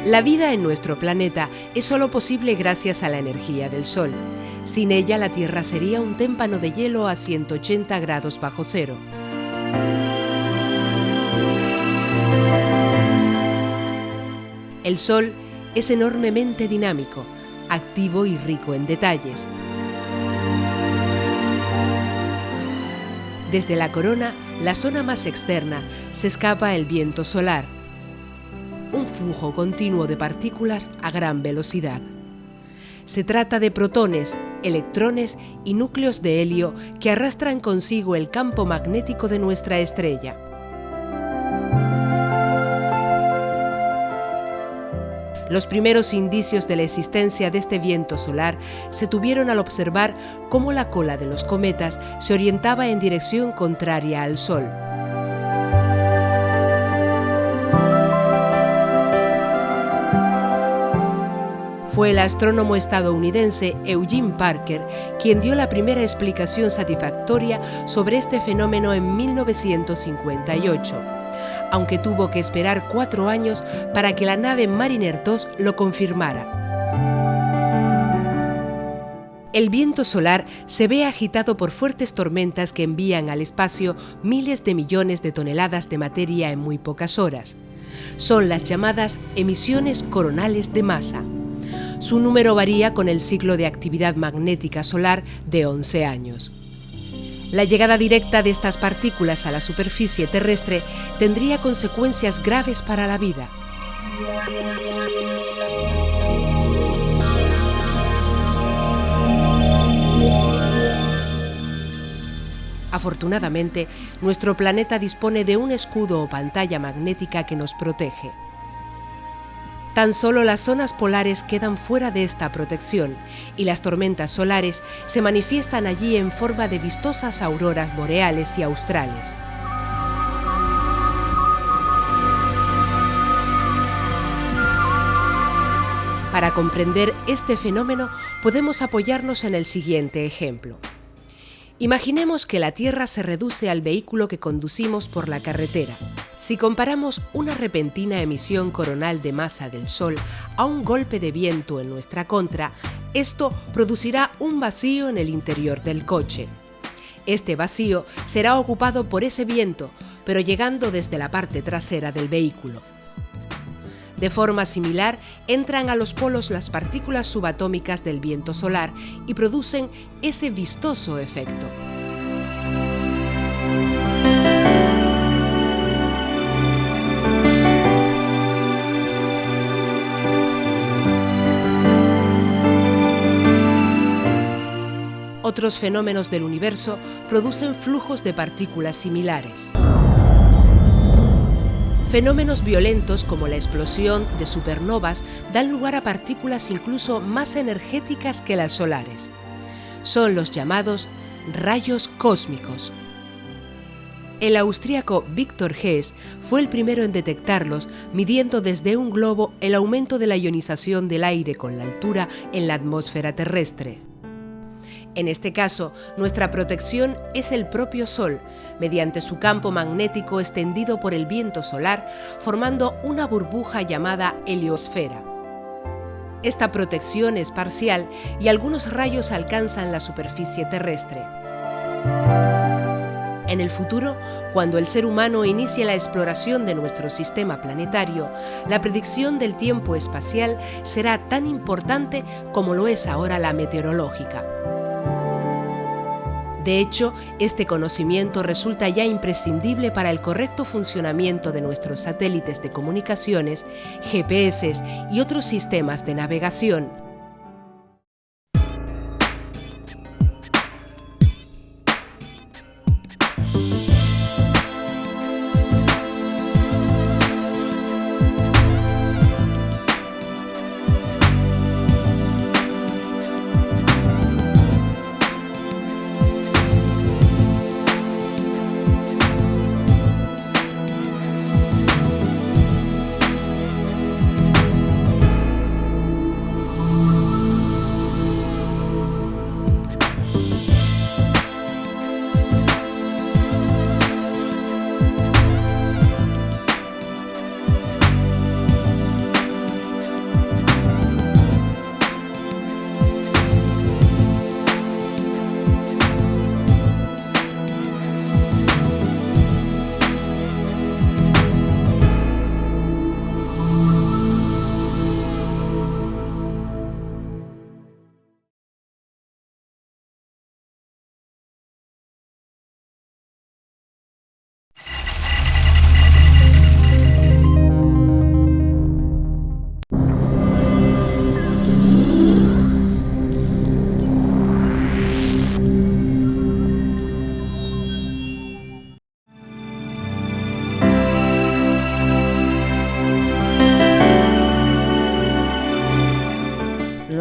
La vida en nuestro planeta es solo posible gracias a la energía del Sol. Sin ella, la Tierra sería un témpano de hielo a 180 grados bajo cero. El Sol es enormemente dinámico, activo y rico en detalles. Desde la corona, la zona más externa, se escapa el viento solar, un flujo continuo de partículas a gran velocidad. Se trata de protones, electrones y núcleos de helio que arrastran consigo el campo magnético de nuestra estrella. Los primeros indicios de la existencia de este viento solar se tuvieron al observar cómo la cola de los cometas se orientaba en dirección contraria al Sol. Fue el astrónomo estadounidense Eugene Parker quien dio la primera explicación satisfactoria sobre este fenómeno en 1958, aunque tuvo que esperar 4 años para que la nave Mariner 2 lo confirmara. El viento solar se ve agitado por fuertes tormentas que envían al espacio miles de millones de toneladas de materia en muy pocas horas. Son las llamadas emisiones coronales de masa. Su número varía con el ciclo de actividad magnética solar de 11 años. La llegada directa de estas partículas a la superficie terrestre tendría consecuencias graves para la vida. Afortunadamente, nuestro planeta dispone de un escudo o pantalla magnética que nos protege. Tan solo las zonas polares quedan fuera de esta protección y las tormentas solares se manifiestan allí en forma de vistosas auroras boreales y australes. Para comprender este fenómeno podemos apoyarnos en el siguiente ejemplo. Imaginemos que la Tierra se reduce al vehículo que conducimos por la carretera. Si comparamos una repentina emisión coronal de masa del Sol a un golpe de viento en nuestra contra, esto producirá un vacío en el interior del coche. Este vacío será ocupado por ese viento, pero llegando desde la parte trasera del vehículo. De forma similar, entran a los polos las partículas subatómicas del viento solar y producen ese vistoso efecto. Otros fenómenos del universo producen flujos de partículas similares. Fenómenos violentos como la explosión de supernovas dan lugar a partículas incluso más energéticas que las solares. Son los llamados rayos cósmicos. El austríaco Victor Hess fue el primero en detectarlos, midiendo desde un globo el aumento de la ionización del aire con la altura en la atmósfera terrestre. En este caso, nuestra protección es el propio Sol, mediante su campo magnético extendido por el viento solar, formando una burbuja llamada heliosfera. Esta protección es parcial y algunos rayos alcanzan la superficie terrestre. En el futuro, cuando el ser humano inicie la exploración de nuestro sistema planetario, la predicción del tiempo espacial será tan importante como lo es ahora la meteorológica. De hecho, este conocimiento resulta ya imprescindible para el correcto funcionamiento de nuestros satélites de comunicaciones, GPS y otros sistemas de navegación.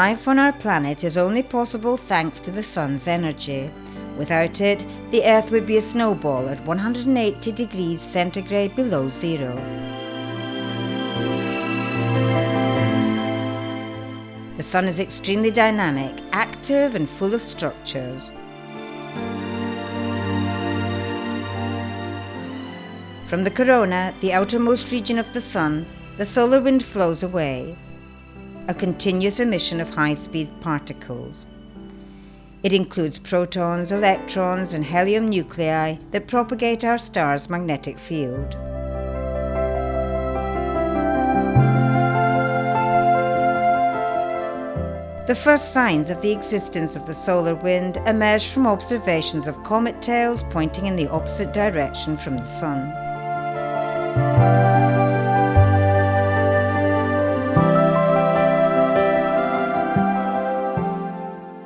life on our planet is only possible thanks to the sun's energy. Without it, the Earth would be a snowball at 180 degrees centigrade below zero. The sun is extremely dynamic, active and full of structures. From the corona, the outermost region of the sun, the solar wind flows away, a continuous emission of high-speed particles. It includes protons, electrons and helium nuclei that propagate our star's magnetic field. The first signs of the existence of the solar wind emerged from observations of comet tails pointing in the opposite direction from the sun.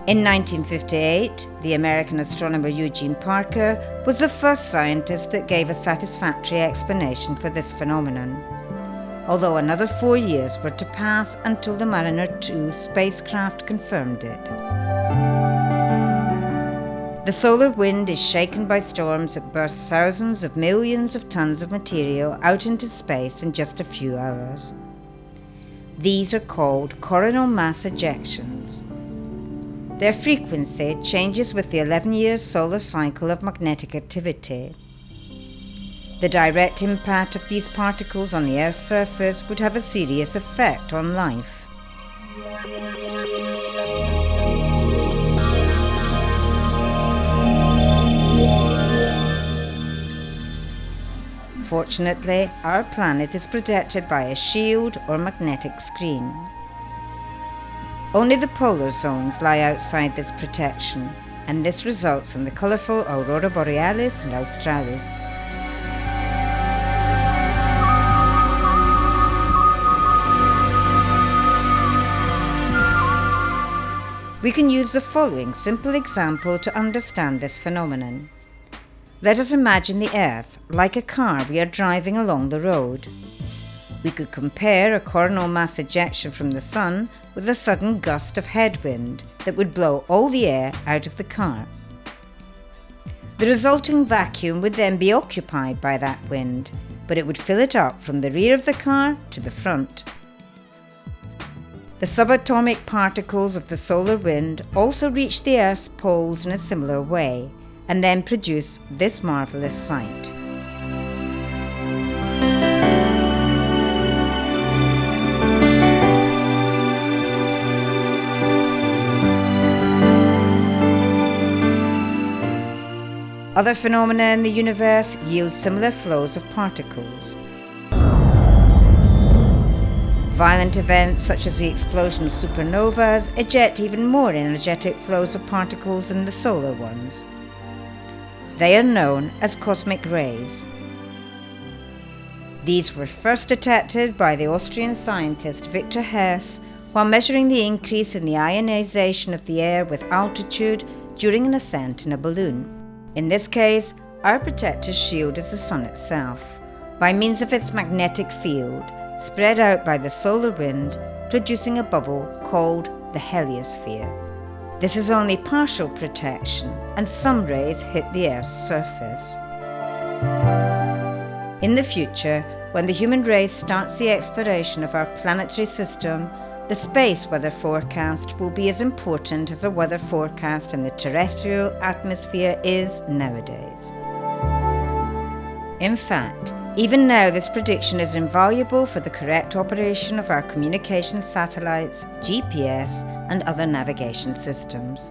In 1958, the American astronomer Eugene Parker was the first scientist that gave a satisfactory explanation for this phenomenon, although another 4 years were to pass until the Mariner 2 spacecraft confirmed it. The solar wind is shaken by storms that burst thousands of millions of tons of material out into space in just a few hours. These are called coronal mass ejections. Their frequency changes with the 11-year solar cycle of magnetic activity. The direct impact of these particles on the Earth's surface would have a serious effect on life. Fortunately, our planet is protected by a shield or magnetic screen. Only the polar zones lie outside this protection, and this results in the colourful Aurora Borealis and Australis. We can use the following simple example to understand this phenomenon. Let us imagine the Earth like a car we are driving along the road. We could compare a coronal mass ejection from the sun with a sudden gust of headwind that would blow all the air out of the car. The resulting vacuum would then be occupied by that wind, but it would fill it up from the rear of the car to the front. The subatomic particles of the solar wind also reach the Earth's poles in a similar way, and then produce this marvellous sight. Other phenomena in the universe yield similar flows of particles. Violent events such as the explosion of supernovas eject even more energetic flows of particles than the solar ones. They are known as cosmic rays. These were first detected by the Austrian scientist Victor Hess while measuring the increase in the ionization of the air with altitude during an ascent in a balloon. In this case, our protective shield is the sun itself, by means of its magnetic field, spread out by the solar wind, producing a bubble called the heliosphere. This is only partial protection, and some rays hit the Earth's surface. In the future, when the human race starts the exploration of our planetary system, the space weather forecast will be as important as a weather forecast in the terrestrial atmosphere is nowadays. In fact, even now this prediction is invaluable for the correct operation of our communication satellites, GPS, and other navigation systems.